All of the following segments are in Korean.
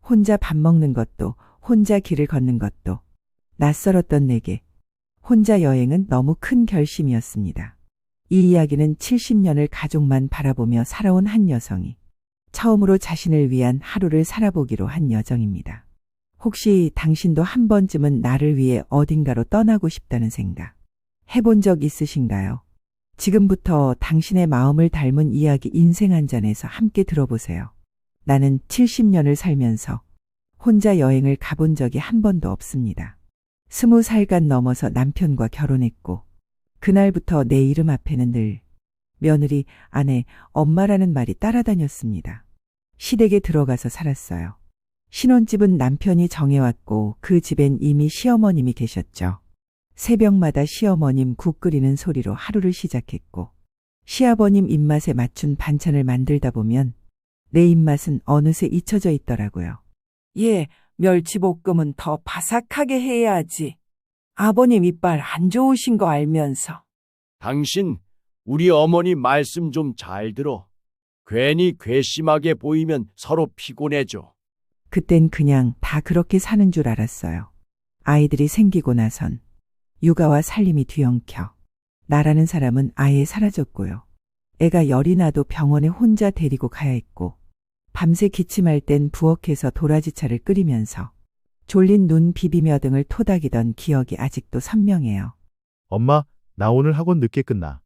혼자 밥 먹는 것도, 혼자 길을 걷는 것도, 낯설었던 내게 혼자 여행은 너무 큰 결심이었습니다. 이 이야기는 70년을 가족만 바라보며 살아온 한 여성이 처음으로 자신을 위한 하루를 살아보기로 한 여정입니다. 혹시 당신도 한 번쯤은 나를 위해 어딘가로 떠나고 싶다는 생각 해본 적 있으신가요? 지금부터 당신의 마음을 닮은 이야기 인생 한 잔에서 함께 들어보세요. 나는 70년을 살면서 혼자 여행을 가본 적이 한 번도 없습니다. 20살간 넘어서 남편과 결혼했고 그날부터 내 이름 앞에는 늘 며느리, 아내, 엄마라는 말이 따라다녔습니다. 시댁에 들어가서 살았어요. 신혼집은 남편이 정해왔고 그 집엔 이미 시어머님이 계셨죠. 새벽마다 시어머님 국 끓이는 소리로 하루를 시작했고 시아버님 입맛에 맞춘 반찬을 만들다 보면 내 입맛은 어느새 잊혀져 있더라고요. 예, 멸치볶음은 더 바삭하게 해야지. 아버님 이빨 안 좋으신 거 알면서. 당신, 우리 어머니 말씀 좀 잘 들어. 괜히 괘씸하게 보이면 서로 피곤해져. 그땐 그냥 다 그렇게 사는 줄 알았어요. 아이들이 생기고 나선 육아와 살림이 뒤엉켜 나라는 사람은 아예 사라졌고요. 애가 열이 나도 병원에 혼자 데리고 가야 했고 밤새 기침할 땐 부엌에서 도라지차를 끓이면서 졸린 눈 비비며 등을 토닥이던 기억이 아직도 선명해요. 엄마, 나 오늘 학원 늦게 끝나.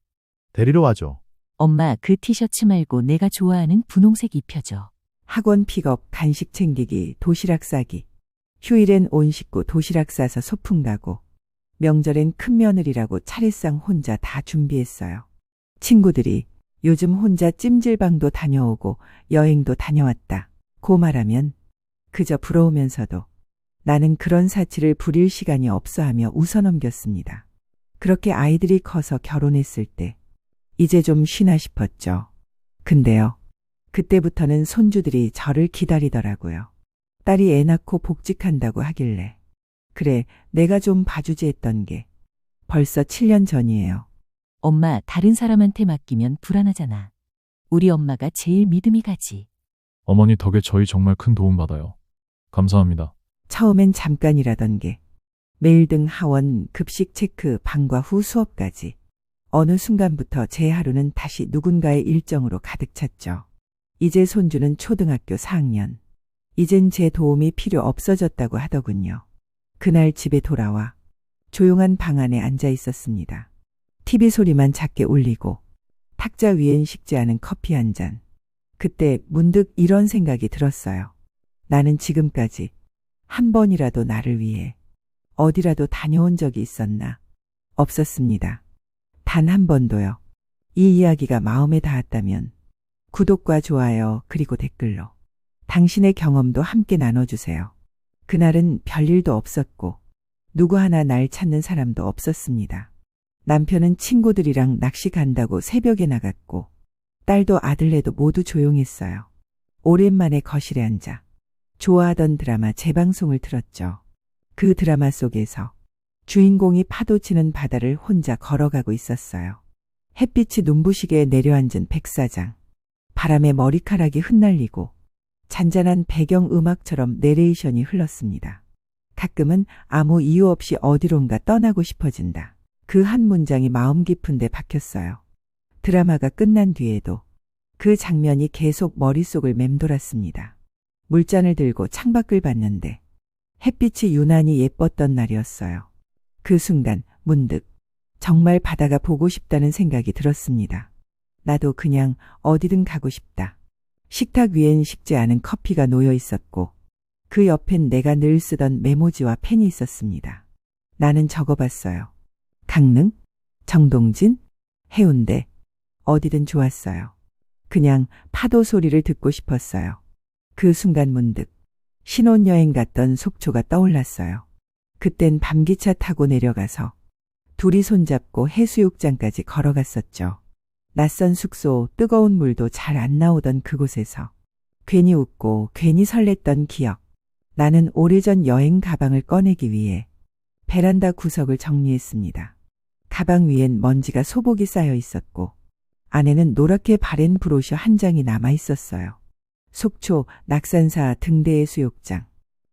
데리러 와줘. 엄마, 그 티셔츠 말고 내가 좋아하는 분홍색 입혀줘. 학원 픽업, 간식 챙기기, 도시락 싸기. 휴일엔 온 식구 도시락 싸서 소풍 가고 명절엔 큰며느리라고 차례상 혼자 다 준비했어요. 친구들이 요즘 혼자 찜질방도 다녀오고 여행도 다녀왔다 고 말하면 그저 부러우면서도 나는 그런 사치를 부릴 시간이 없어 하며 웃어넘겼습니다. 그렇게 아이들이 커서 결혼했을 때 이제 좀 쉬나 싶었죠. 근데요. 그때부터는 손주들이 저를 기다리더라고요. 딸이 애 낳고 복직한다고 하길래 그래 내가 좀 봐주지 했던 게 벌써 7년 전이에요. 엄마, 다른 사람한테 맡기면 불안하잖아. 우리 엄마가 제일 믿음이 가지. 어머니 덕에 저희 정말 큰 도움 받아요. 감사합니다. 처음엔 잠깐이라던 게 매일 등 하원, 급식 체크, 방과 후 수업까지 어느 순간부터 제 하루는 다시 누군가의 일정으로 가득 찼죠. 이제 손주는 초등학교 4학년. 이젠 제 도움이 필요 없어졌다고 하더군요. 그날 집에 돌아와 조용한 방 안에 앉아 있었습니다. TV 소리만 작게 울리고 탁자 위엔 식지 않은 커피 한 잔. 그때 문득 이런 생각이 들었어요. 나는 지금까지 한 번이라도 나를 위해 어디라도 다녀온 적이 있었나? 없었습니다. 단 한 번도요. 이 이야기가 마음에 닿았다면 구독과 좋아요 그리고 댓글로 당신의 경험도 함께 나눠주세요. 그날은 별일도 없었고 누구 하나 날 찾는 사람도 없었습니다. 남편은 친구들이랑 낚시 간다고 새벽에 나갔고 딸도 아들네도 모두 조용했어요. 오랜만에 거실에 앉아 좋아하던 드라마 재방송을 틀었죠. 그 드라마 속에서 주인공이 파도치는 바다를 혼자 걸어가고 있었어요. 햇빛이 눈부시게 내려앉은 백사장. 바람에 머리카락이 흩날리고 잔잔한 배경 음악처럼 내레이션이 흘렀습니다. 가끔은 아무 이유 없이 어디론가 떠나고 싶어진다. 그 한 문장이 마음 깊은데 박혔어요. 드라마가 끝난 뒤에도 그 장면이 계속 머릿속을 맴돌았습니다. 물잔을 들고 창밖을 봤는데 햇빛이 유난히 예뻤던 날이었어요. 그 순간 문득 정말 바다가 보고 싶다는 생각이 들었습니다. 나도 그냥 어디든 가고 싶다. 식탁 위엔 식지 않은 커피가 놓여 있었고 그 옆엔 내가 늘 쓰던 메모지와 펜이 있었습니다. 나는 적어봤어요. 강릉, 정동진, 해운대, 어디든 좋았어요. 그냥 파도 소리를 듣고 싶었어요. 그 순간 문득 신혼여행 갔던 속초가 떠올랐어요. 그땐 밤기차 타고 내려가서 둘이 손잡고 해수욕장까지 걸어갔었죠. 낯선 숙소, 뜨거운 물도 잘 안 나오던 그곳에서 괜히 웃고 괜히 설렜던 기억. 나는 오래전 여행 가방을 꺼내기 위해 베란다 구석을 정리했습니다. 가방 위엔 먼지가 소복이 쌓여 있었고 안에는 노랗게 바랜 브로셔 한 장이 남아 있었어요. 속초, 낙산사 등대의 수욕장.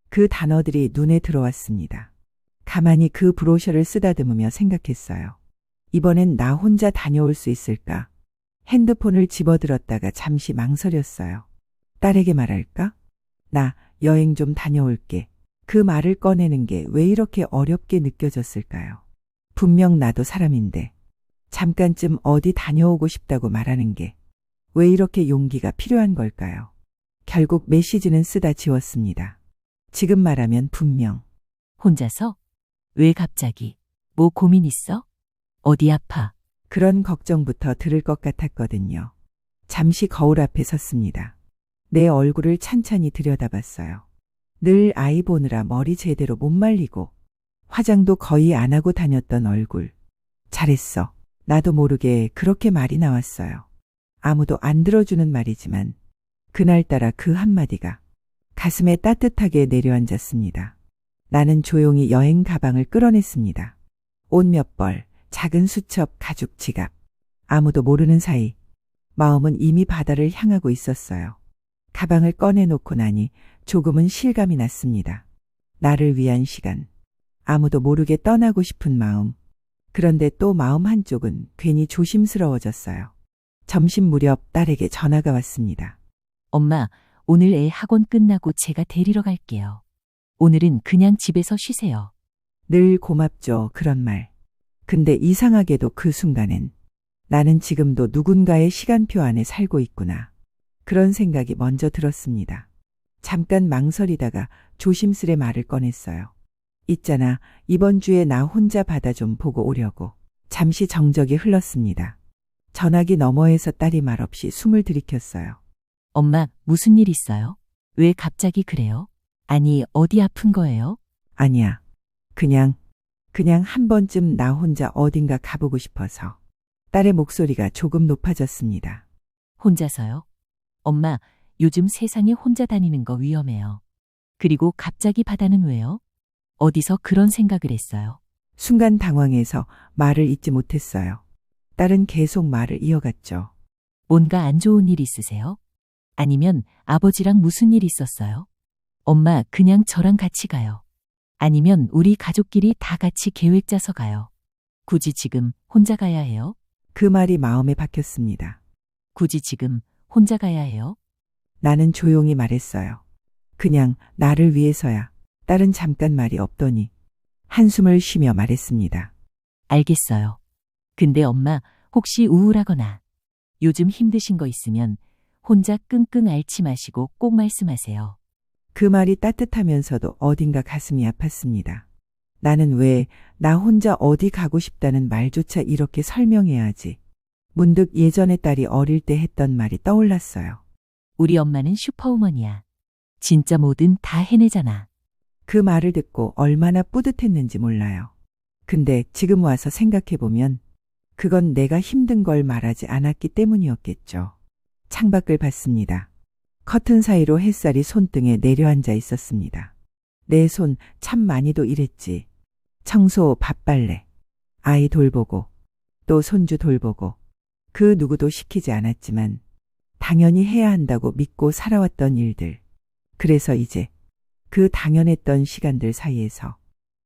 그 단어들이 눈에 들어왔습니다. 가만히 그 브로셔를 쓰다듬으며 생각했어요. 이번엔 나 혼자 다녀올 수 있을까? 핸드폰을 집어들었다가 잠시 망설였어요. 딸에게 말할까? 나 여행 좀 다녀올게. 그 말을 꺼내는 게 왜 이렇게 어렵게 느껴졌을까요? 분명 나도 사람인데 잠깐쯤 어디 다녀오고 싶다고 말하는 게 왜 이렇게 용기가 필요한 걸까요? 결국 메시지는 쓰다 지웠습니다. 지금 말하면 분명. 혼자서? 왜 갑자기? 뭐 고민 있어? 어디 아파? 그런 걱정부터 들을 것 같았거든요. 잠시 거울 앞에 섰습니다. 내 얼굴을 찬찬히 들여다봤어요. 늘 아이 보느라 머리 제대로 못 말리고 화장도 거의 안 하고 다녔던 얼굴. 잘했어. 나도 모르게 그렇게 말이 나왔어요. 아무도 안 들어주는 말이지만 그날따라 그 한마디가 가슴에 따뜻하게 내려앉았습니다. 나는 조용히 여행 가방을 끌어냈습니다. 옷 몇 벌, 작은 수첩, 가죽 지갑. 아무도 모르는 사이 마음은 이미 바다를 향하고 있었어요. 가방을 꺼내놓고 나니 조금은 실감이 났습니다. 나를 위한 시간. 아무도 모르게 떠나고 싶은 마음. 그런데 또 마음 한쪽은 괜히 조심스러워졌어요. 점심 무렵 딸에게 전화가 왔습니다. 엄마, 오늘 애 학원 끝나고 제가 데리러 갈게요. 오늘은 그냥 집에서 쉬세요. 늘 고맙죠, 그런 말. 근데 이상하게도 그 순간엔 나는 지금도 누군가의 시간표 안에 살고 있구나. 그런 생각이 먼저 들었습니다. 잠깐 망설이다가 조심스레 말을 꺼냈어요. 있잖아, 이번 주에 나 혼자 바다 좀 보고 오려고. 잠시 정적이 흘렀습니다. 전화기 너머에서 딸이 말없이 숨을 들이켰어요. 엄마, 무슨 일 있어요? 왜 갑자기 그래요? 아니, 어디 아픈 거예요? 아니야. 그냥 한 번쯤 나 혼자 어딘가 가보고 싶어서. 딸의 목소리가 조금 높아졌습니다. 혼자서요? 엄마, 요즘 세상에 혼자 다니는 거 위험해요. 그리고 갑자기 바다는 왜요? 어디서 그런 생각을 했어요? 순간 당황해서 말을 잇지 못했어요. 딸은 계속 말을 이어갔죠. 뭔가 안 좋은 일 있으세요? 아니면 아버지랑 무슨 일 있었어요? 엄마, 그냥 저랑 같이 가요. 아니면 우리 가족끼리 다 같이 계획 짜서 가요. 굳이 지금 혼자 가야 해요? 그 말이 마음에 박혔습니다. 굳이 지금 혼자 가야 해요? 나는 조용히 말했어요. 그냥 나를 위해서야. 딸은 잠깐 말이 없더니 한숨을 쉬며 말했습니다. 알겠어요. 근데 엄마, 혹시 우울하거나 요즘 힘드신 거 있으면 혼자 끙끙 앓지 마시고 꼭 말씀하세요. 그 말이 따뜻하면서도 어딘가 가슴이 아팠습니다. 나는 왜 나 혼자 어디 가고 싶다는 말조차 이렇게 설명해야 하지? 문득 예전에 딸이 어릴 때 했던 말이 떠올랐어요. 우리 엄마는 슈퍼우먼이야. 진짜 뭐든 다 해내잖아. 그 말을 듣고 얼마나 뿌듯했는지 몰라요. 근데 지금 와서 생각해보면 그건 내가 힘든 걸 말하지 않았기 때문이었겠죠. 창밖을 봤습니다. 커튼 사이로 햇살이 손등에 내려앉아 있었습니다. 내 손 참 많이도 일했지. 청소, 밥빨래, 아이 돌보고, 또 손주 돌보고, 그 누구도 시키지 않았지만 당연히 해야 한다고 믿고 살아왔던 일들. 그래서 이제 그 당연했던 시간들 사이에서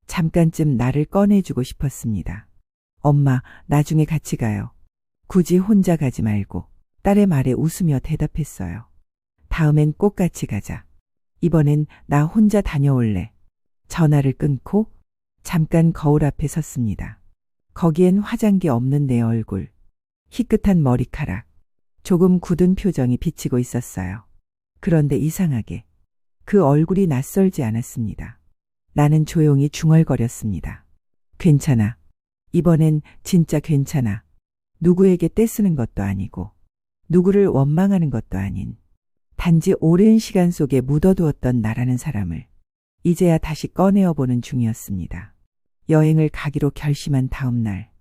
잠깐쯤 나를 꺼내주고 싶었습니다. 엄마, 나중에 같이 가요. 굳이 혼자 가지 말고. 딸의 말에 웃으며 대답했어요. 다음엔 꼭 같이 가자. 이번엔 나 혼자 다녀올래. 전화를 끊고 잠깐 거울 앞에 섰습니다. 거기엔 화장기 없는 내 얼굴, 희끗한 머리카락, 조금 굳은 표정이 비치고 있었어요. 그런데 이상하게 그 얼굴이 낯설지 않았습니다. 나는 조용히 중얼거렸습니다. 괜찮아. 이번엔 진짜 괜찮아. 누구에게 떼쓰는 것도 아니고 누구를 원망하는 것도 아닌 단지 오랜 시간 속에 묻어두었던 나라는 사람을 이제야 다시 꺼내어보는 중이었습니다. 여행을 가기로 결심한 다음 날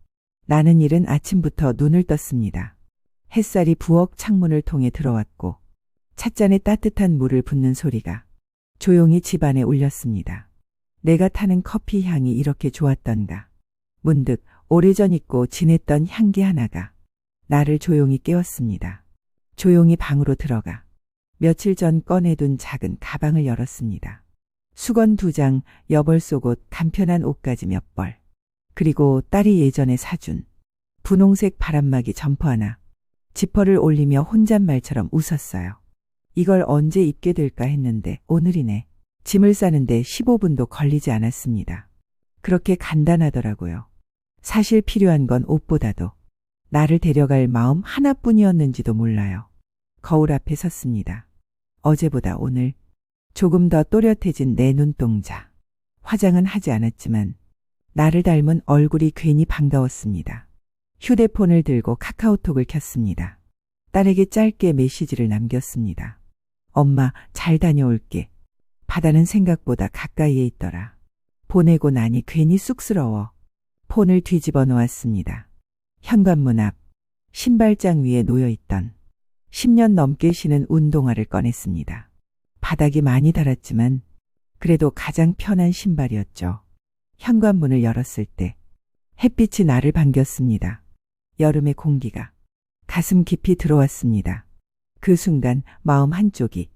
나는 이른 아침부터 눈을 떴습니다. 햇살이 부엌 창문을 통해 들어왔고 찻잔에 따뜻한 물을 붓는 소리가 조용히 집안에 울렸습니다. 내가 타는 커피 향이 이렇게 좋았던가. 문득 오래전 잊고 지냈던 향기 하나가 나를 조용히 깨웠습니다. 조용히 방으로 들어가 며칠 전 꺼내둔 작은 가방을 열었습니다. 수건 2장, 여벌 속옷, 간편한 옷까지 몇 벌. 그리고 딸이 예전에 사준 분홍색 바람막이 점퍼 하나. 지퍼를 올리며 혼잣말처럼 웃었어요. 이걸 언제 입게 될까 했는데 오늘이네. 짐을 싸는데 15분도 걸리지 않았습니다. 그렇게 간단하더라고요. 사실 필요한 건 옷보다도 나를 데려갈 마음 하나뿐이었는지도 몰라요. 거울 앞에 섰습니다. 어제보다 오늘 조금 더 또렷해진 내 눈동자. 화장은 하지 않았지만 나를 닮은 얼굴이 괜히 반가웠습니다. 휴대폰을 들고 카카오톡을 켰습니다. 딸에게 짧게 메시지를 남겼습니다. 엄마, 잘 다녀올게. 바다는 생각보다 가까이에 있더라. 보내고 나니 괜히 쑥스러워. 폰을 뒤집어 놓았습니다. 현관문 앞 신발장 위에 놓여있던 10년 넘게 신은 운동화를 꺼냈습니다. 바닥이 많이 닳았지만 그래도 가장 편한 신발이었죠. 현관문을 열었을 때 햇빛이 나를 반겼습니다. 여름의 공기가 가슴 깊이 들어왔습니다. 그 순간 마음 한쪽이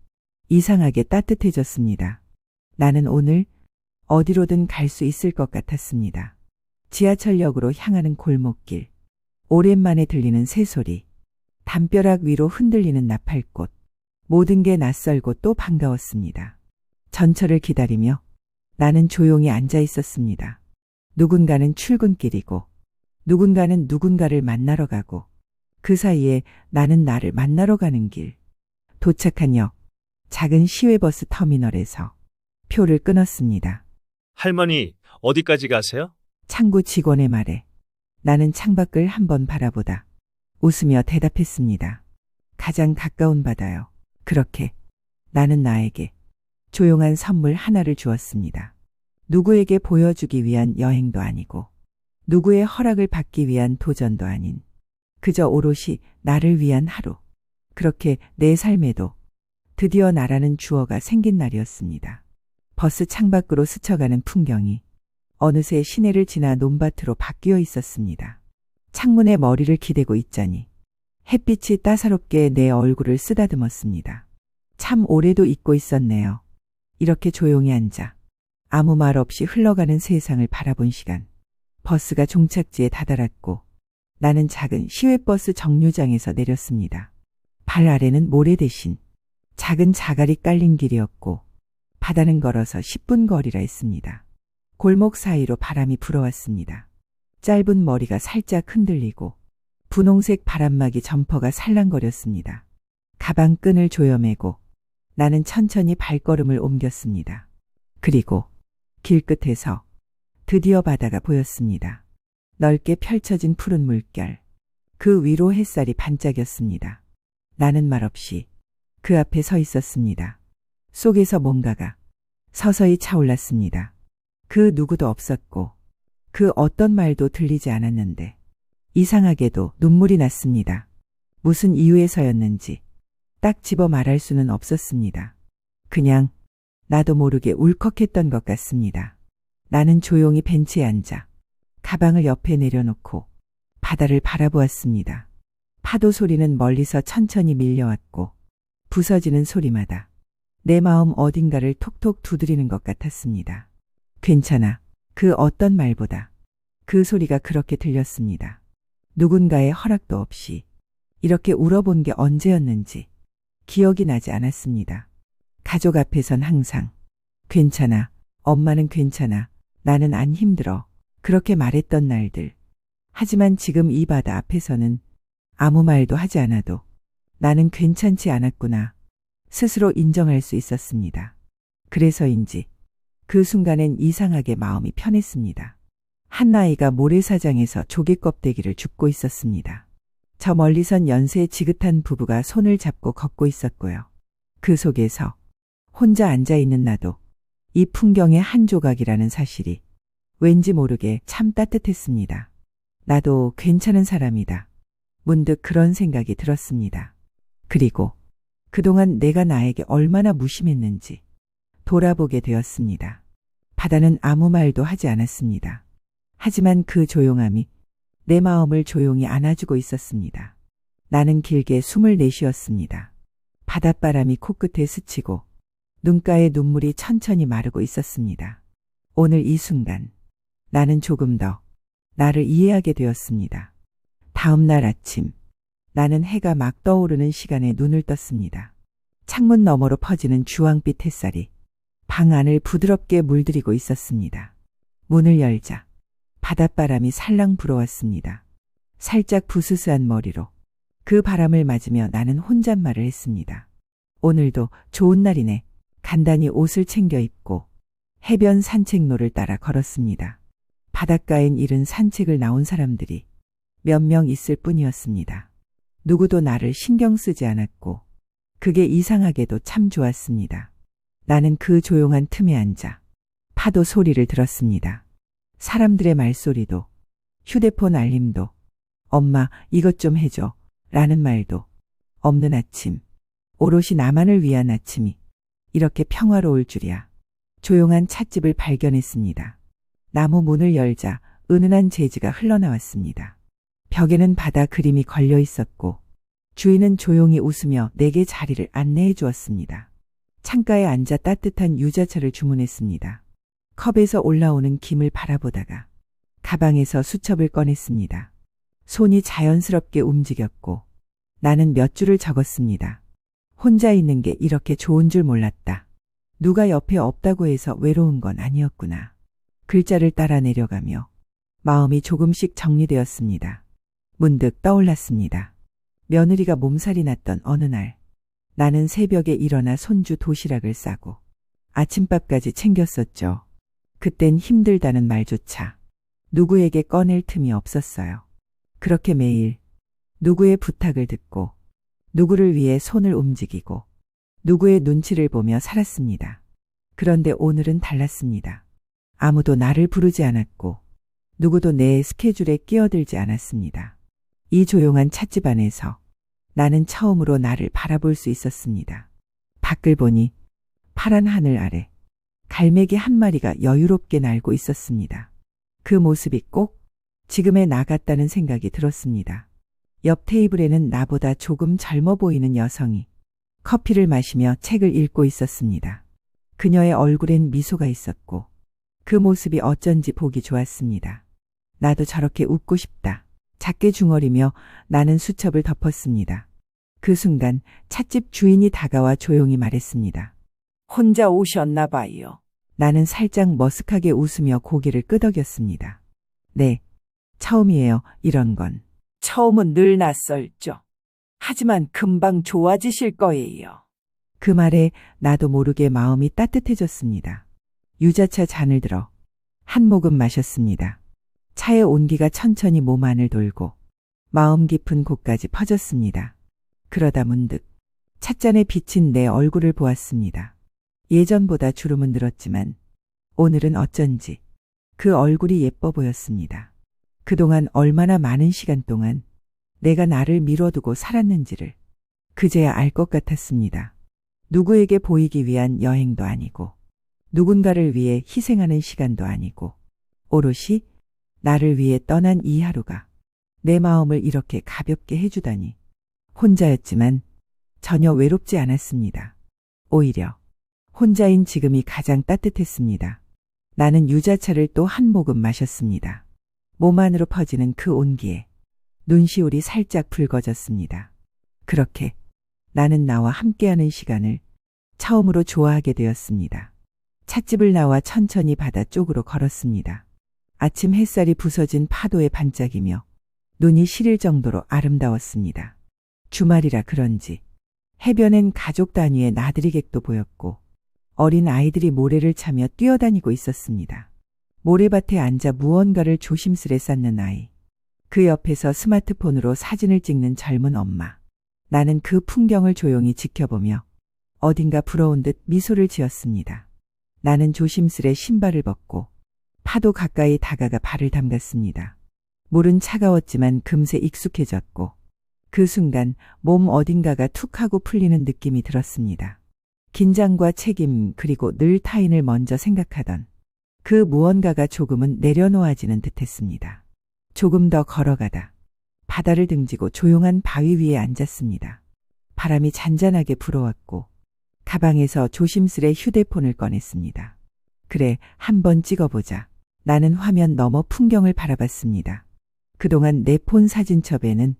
이상하게 따뜻해졌습니다. 나는 오늘 어디로든 갈 수 있을 것 같았습니다. 지하철역으로 향하는 골목길, 오랜만에 들리는 새소리, 담벼락 위로 흔들리는 나팔꽃, 모든 게 낯설고 또 반가웠습니다. 전철을 기다리며 나는 조용히 앉아 있었습니다. 누군가는 출근길이고 누군가는 누군가를 만나러 가고 그 사이에 나는 나를 만나러 가는 길. 도착한 역, 작은 시외버스 터미널에서 표를 끊었습니다. 할머니, 어디까지 가세요? 창구 직원의 말에 나는 창밖을 한번 바라보다 웃으며 대답했습니다. 가장 가까운 바다요. 그렇게 나는 나에게 조용한 선물 하나를 주었습니다. 누구에게 보여주기 위한 여행도 아니고 누구의 허락을 받기 위한 도전도 아닌 그저 오롯이 나를 위한 하루. 그렇게 내 삶에도 드디어 나라는 주어가 생긴 날이었습니다. 버스 창밖으로 스쳐가는 풍경이 어느새 시내를 지나 논밭으로 바뀌어 있었습니다. 창문에 머리를 기대고 있자니 햇빛이 따사롭게 내 얼굴을 쓰다듬었습니다. 참 오래도 잊고 있었네요. 이렇게 조용히 앉아 아무 말 없이 흘러가는 세상을 바라본 시간. 버스가 종착지에 다다랐고 나는 작은 시외버스 정류장에서 내렸습니다. 발 아래는 모래 대신 작은 자갈이 깔린 길이었고 바다는 걸어서 10분 거리라 했습니다. 골목 사이로 바람이 불어왔습니다. 짧은 머리가 살짝 흔들리고 분홍색 바람막이 점퍼가 살랑거렸습니다. 가방 끈을 조여매고 나는 천천히 발걸음을 옮겼습니다. 그리고 길끝에서 드디어 바다가 보였습니다. 넓게 펼쳐진 푸른 물결. 그 위로 햇살이 반짝였습니다. 나는 말없이 그 앞에 서 있었습니다. 속에서 뭔가가 서서히 차올랐습니다. 그 누구도 없었고 그 어떤 말도 들리지 않았는데 이상하게도 눈물이 났습니다. 무슨 이유에서였는지 딱 집어 말할 수는 없었습니다. 그냥 나도 모르게 울컥했던 것 같습니다. 나는 조용히 벤치에 앉아 가방을 옆에 내려놓고 바다를 바라보았습니다. 파도 소리는 멀리서 천천히 밀려왔고 부서지는 소리마다 내 마음 어딘가를 톡톡 두드리는 것 같았습니다. 괜찮아. 그 어떤 말보다 그 소리가 그렇게 들렸습니다. 누군가의 허락도 없이 이렇게 울어본 게 언제였는지 기억이 나지 않았습니다. 가족 앞에선 항상 괜찮아. 엄마는 괜찮아. 나는 안 힘들어. 그렇게 말했던 날들. 하지만 지금 이 바다 앞에서는 아무 말도 하지 않아도 나는 괜찮지 않았구나. 스스로 인정할 수 있었습니다. 그래서인지 그 순간엔 이상하게 마음이 편했습니다. 한 아이가 모래사장에서 조개 껍데기를 줍고 있었습니다. 저 멀리선 연세 지긋한 부부가 손을 잡고 걷고 있었고요. 그 속에서 혼자 앉아있는 나도 이 풍경의 한 조각이라는 사실이 왠지 모르게 참 따뜻했습니다. 나도 괜찮은 사람이다. 문득 그런 생각이 들었습니다. 그리고 그동안 내가 나에게 얼마나 무심했는지 돌아보게 되었습니다. 바다는 아무 말도 하지 않았습니다. 하지만 그 조용함이 내 마음을 조용히 안아주고 있었습니다. 나는 길게 숨을 내쉬었습니다. 바닷바람이 코끝에 스치고 눈가에 눈물이 천천히 마르고 있었습니다. 오늘 이 순간 나는 조금 더 나를 이해하게 되었습니다. 다음 날 아침 나는 해가 막 떠오르는 시간에 눈을 떴습니다. 창문 너머로 퍼지는 주황빛 햇살이 방 안을 부드럽게 물들이고 있었습니다. 문을 열자 바닷바람이 살랑 불어왔습니다. 살짝 부스스한 머리로 그 바람을 맞으며 나는 혼잣말을 했습니다. 오늘도 좋은 날이네. 간단히 옷을 챙겨 입고 해변 산책로를 따라 걸었습니다. 바닷가엔 이른 산책을 나온 사람들이 몇 명 있을 뿐이었습니다. 누구도 나를 신경 쓰지 않았고 그게 이상하게도 참 좋았습니다. 나는 그 조용한 틈에 앉아 파도 소리를 들었습니다. 사람들의 말소리도 휴대폰 알림도 엄마 이것 좀 해줘 라는 말도 없는 아침, 오롯이 나만을 위한 아침이 이렇게 평화로울 줄이야. 조용한 찻집을 발견했습니다. 나무 문을 열자 은은한 재즈가 흘러나왔습니다. 벽에는 바다 그림이 걸려 있었고 주인은 조용히 웃으며 내게 자리를 안내해 주었습니다. 창가에 앉아 따뜻한 유자차를 주문했습니다. 컵에서 올라오는 김을 바라보다가 가방에서 수첩을 꺼냈습니다. 손이 자연스럽게 움직였고 나는 몇 줄을 적었습니다. 혼자 있는 게 이렇게 좋은 줄 몰랐다. 누가 옆에 없다고 해서 외로운 건 아니었구나. 글자를 따라 내려가며 마음이 조금씩 정리되었습니다. 문득 떠올랐습니다. 며느리가 몸살이 났던 어느 날 나는 새벽에 일어나 손주 도시락을 싸고 아침밥까지 챙겼었죠. 그땐 힘들다는 말조차 누구에게 꺼낼 틈이 없었어요. 그렇게 매일 누구의 부탁을 듣고 누구를 위해 손을 움직이고 누구의 눈치를 보며 살았습니다. 그런데 오늘은 달랐습니다. 아무도 나를 부르지 않았고 누구도 내 스케줄에 끼어들지 않았습니다. 이 조용한 찻집 안에서 나는 처음으로 나를 바라볼 수 있었습니다. 밖을 보니 파란 하늘 아래 갈매기 한 마리가 여유롭게 날고 있었습니다. 그 모습이 꼭 지금의 나 같다는 생각이 들었습니다. 옆 테이블에는 나보다 조금 젊어 보이는 여성이 커피를 마시며 책을 읽고 있었습니다. 그녀의 얼굴엔 미소가 있었고 그 모습이 어쩐지 보기 좋았습니다. 나도 저렇게 웃고 싶다. 작게 중얼이며 나는 수첩을 덮었습니다. 그 순간 찻집 주인이 다가와 조용히 말했습니다. 혼자 오셨나 봐요. 나는 살짝 머쓱하게 웃으며 고개를 끄덕였습니다. 네, 처음이에요. 이런 건. 처음은 늘 낯설죠. 하지만 금방 좋아지실 거예요. 그 말에 나도 모르게 마음이 따뜻해졌습니다. 유자차 잔을 들어 한 모금 마셨습니다. 차의 온기가 천천히 몸 안을 돌고 마음 깊은 곳까지 퍼졌습니다. 그러다 문득 찻잔에 비친 내 얼굴을 보았습니다. 예전보다 주름은 늘었지만 오늘은 어쩐지 그 얼굴이 예뻐 보였습니다. 그동안 얼마나 많은 시간 동안 내가 나를 미뤄두고 살았는지를 그제야 알 것 같았습니다. 누구에게 보이기 위한 여행도 아니고 누군가를 위해 희생하는 시간도 아니고 오롯이 나를 위해 떠난 이 하루가 내 마음을 이렇게 가볍게 해주다니. 혼자였지만 전혀 외롭지 않았습니다. 오히려 혼자인 지금이 가장 따뜻했습니다. 나는 유자차를 또 한 모금 마셨습니다. 몸 안으로 퍼지는 그 온기에 눈시울이 살짝 붉어졌습니다. 그렇게 나는 나와 함께하는 시간을 처음으로 좋아하게 되었습니다. 찻집을 나와 천천히 바다 쪽으로 걸었습니다. 아침 햇살이 부서진 파도에 반짝이며 눈이 시릴 정도로 아름다웠습니다. 주말이라 그런지 해변엔 가족 단위의 나들이 객도 보였고 어린 아이들이 모래를 차며 뛰어다니고 있었습니다. 모래밭에 앉아 무언가를 조심스레 쌓는 아이. 그 옆에서 스마트폰으로 사진을 찍는 젊은 엄마. 나는 그 풍경을 조용히 지켜보며 어딘가 부러운 듯 미소를 지었습니다. 나는 조심스레 신발을 벗고 파도 가까이 다가가 발을 담갔습니다. 물은 차가웠지만 금세 익숙해졌고 그 순간 몸 어딘가가 툭 하고 풀리는 느낌이 들었습니다. 긴장과 책임 그리고 늘 타인을 먼저 생각하던 그 무언가가 조금은 내려놓아지는 듯했습니다. 조금 더 걸어가다 바다를 등지고 조용한 바위 위에 앉았습니다. 바람이 잔잔하게 불어왔고 가방에서 조심스레 휴대폰을 꺼냈습니다. 그래, 한번 찍어보자. 나는 화면 너머 풍경을 바라봤습니다. 그동안 내 폰 사진첩에는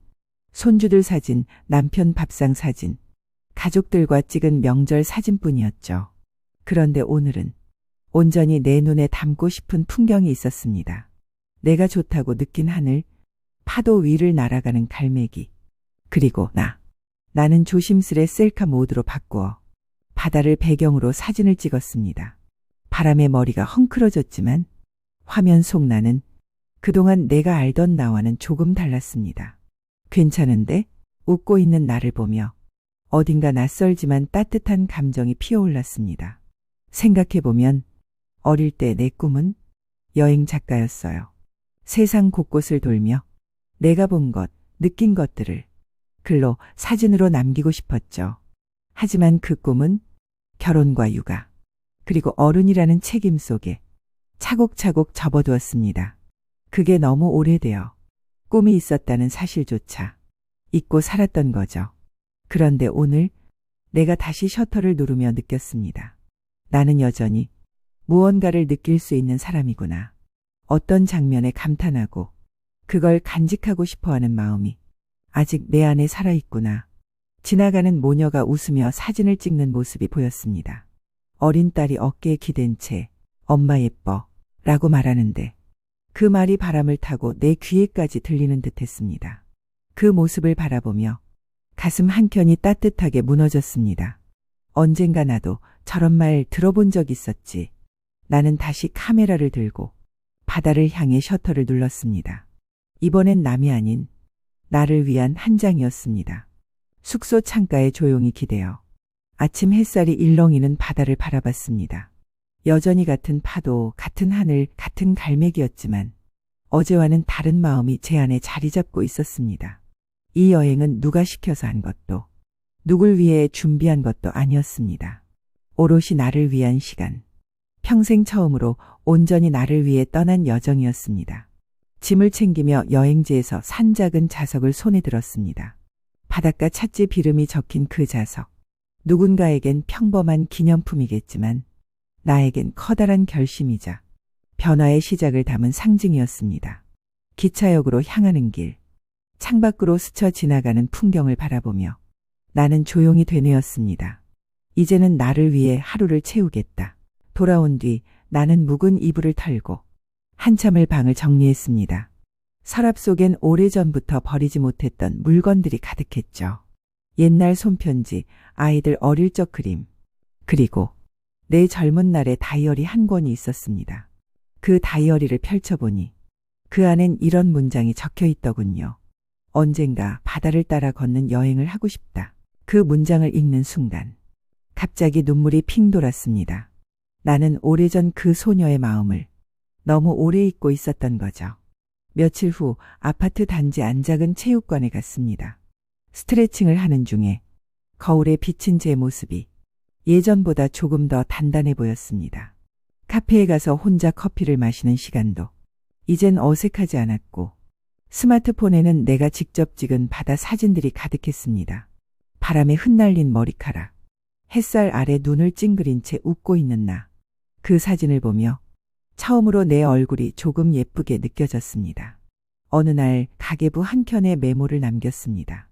손주들 사진, 남편 밥상 사진, 가족들과 찍은 명절 사진뿐이었죠. 그런데 오늘은 온전히 내 눈에 담고 싶은 풍경이 있었습니다. 내가 좋다고 느낀 하늘, 파도 위를 날아가는 갈매기, 그리고 나는 조심스레 셀카 모드로 바꾸어 바다를 배경으로 사진을 찍었습니다. 바람에 머리가 헝클어졌지만 화면 속 나는 그동안 내가 알던 나와는 조금 달랐습니다. 괜찮은데? 웃고 있는 나를 보며 어딘가 낯설지만 따뜻한 감정이 피어올랐습니다. 생각해보면 어릴 때 내 꿈은 여행 작가였어요. 세상 곳곳을 돌며 내가 본 것, 느낀 것들을 글로, 사진으로 남기고 싶었죠. 하지만 그 꿈은 결혼과 육아, 그리고 어른이라는 책임 속에 차곡차곡 접어두었습니다. 그게 너무 오래되어 꿈이 있었다는 사실조차 잊고 살았던 거죠. 그런데 오늘 내가 다시 셔터를 누르며 느꼈습니다. 나는 여전히 무언가를 느낄 수 있는 사람이구나. 어떤 장면에 감탄하고 그걸 간직하고 싶어하는 마음이 아직 내 안에 살아있구나. 지나가는 모녀가 웃으며 사진을 찍는 모습이 보였습니다. 어린 딸이 어깨에 기댄 채 엄마 예뻐 라고 말하는데 그 말이 바람을 타고 내 귀에까지 들리는 듯 했습니다. 그 모습을 바라보며 가슴 한켠이 따뜻하게 무너졌습니다. 언젠가 나도 저런 말 들어본 적 있었지. 나는 다시 카메라를 들고 바다를 향해 셔터를 눌렀습니다. 이번엔 남이 아닌 나를 위한 한 장이었습니다. 숙소 창가에 조용히 기대어 아침 햇살이 일렁이는 바다를 바라봤습니다. 여전히 같은 파도, 같은 하늘, 같은 갈매기였지만 어제와는 다른 마음이 제 안에 자리 잡고 있었습니다. 이 여행은 누가 시켜서 한 것도 누굴 위해 준비한 것도 아니었습니다. 오롯이 나를 위한 시간. 평생 처음으로 온전히 나를 위해 떠난 여정이었습니다. 짐을 챙기며 여행지에서 산 작은 자석을 손에 들었습니다. 바닷가 찻집 이름이 적힌 그 자석. 누군가에겐 평범한 기념품이겠지만 나에겐 커다란 결심이자 변화의 시작을 담은 상징이었습니다. 기차역으로 향하는 길. 창밖으로 스쳐 지나가는 풍경을 바라보며 나는 조용히 되뇌었습니다. 이제는 나를 위해 하루를 채우겠다. 돌아온 뒤 나는 묵은 이불을 털고 한참을 방을 정리했습니다. 서랍 속엔 오래전부터 버리지 못했던 물건들이 가득했죠. 옛날 손편지, 아이들 어릴 적 그림, 그리고 내 젊은 날의 다이어리 한 권이 있었습니다. 그 다이어리를 펼쳐보니 그 안엔 이런 문장이 적혀 있더군요. 언젠가 바다를 따라 걷는 여행을 하고 싶다. 그 문장을 읽는 순간 갑자기 눈물이 핑 돌았습니다. 나는 오래전 그 소녀의 마음을 너무 오래 잊고 있었던 거죠. 며칠 후 아파트 단지 안작은 체육관에 갔습니다. 스트레칭을 하는 중에 거울에 비친 제 모습이 예전보다 조금 더 단단해 보였습니다. 카페에 가서 혼자 커피를 마시는 시간도 이젠 어색하지 않았고 스마트폰에는 내가 직접 찍은 바다 사진들이 가득했습니다. 바람에 흩날린 머리카락, 햇살 아래 눈을 찡그린 채 웃고 있는 나. 그 사진을 보며 처음으로 내 얼굴이 조금 예쁘게 느껴졌습니다. 어느 날 가계부 한켠에 메모를 남겼습니다.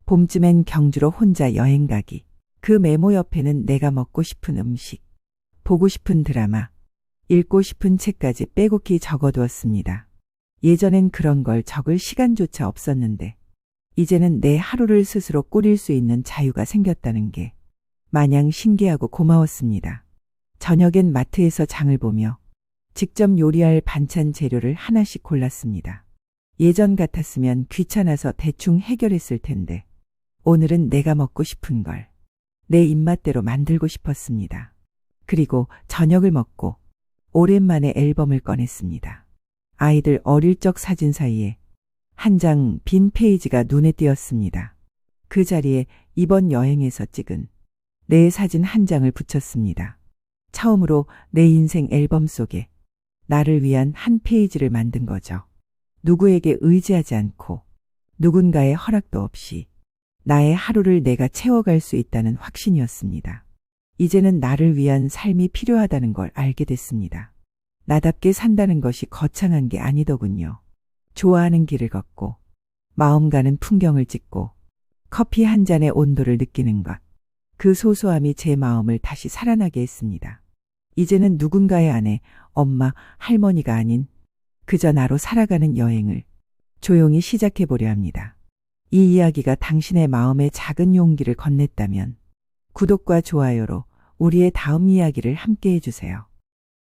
봄쯤엔 경주로 혼자 여행 가기. 그 메모 옆에는 내가 먹고 싶은 음식, 보고 싶은 드라마, 읽고 싶은 책까지 빼곡히 적어두었습니다. 예전엔 그런 걸 적을 시간조차 없었는데 이제는 내 하루를 스스로 꾸릴 수 있는 자유가 생겼다는 게 마냥 신기하고 고마웠습니다. 저녁엔 마트에서 장을 보며 직접 요리할 반찬 재료를 하나씩 골랐습니다. 예전 같았으면 귀찮아서 대충 해결했을 텐데 오늘은 내가 먹고 싶은 걸 내 입맛대로 만들고 싶었습니다. 그리고 저녁을 먹고 오랜만에 앨범을 꺼냈습니다. 아이들 어릴 적 사진 사이에 한 장 빈 페이지가 눈에 띄었습니다. 그 자리에 이번 여행에서 찍은 내 사진 한 장을 붙였습니다. 처음으로 내 인생 앨범 속에 나를 위한 한 페이지를 만든 거죠. 누구에게 의지하지 않고 누군가의 허락도 없이 나의 하루를 내가 채워갈 수 있다는 확신이었습니다. 이제는 나를 위한 삶이 필요하다는 걸 알게 됐습니다. 나답게 산다는 것이 거창한 게 아니더군요. 좋아하는 길을 걷고, 마음 가는 풍경을 찍고, 커피 한 잔의 온도를 느끼는 것. 그 소소함이 제 마음을 다시 살아나게 했습니다. 이제는 누군가의 아내, 엄마, 할머니가 아닌 그저 나로 살아가는 여행을 조용히 시작해 보려 합니다. 이 이야기가 당신의 마음에 작은 용기를 건넸다면 구독과 좋아요로 우리의 다음 이야기를 함께 해주세요.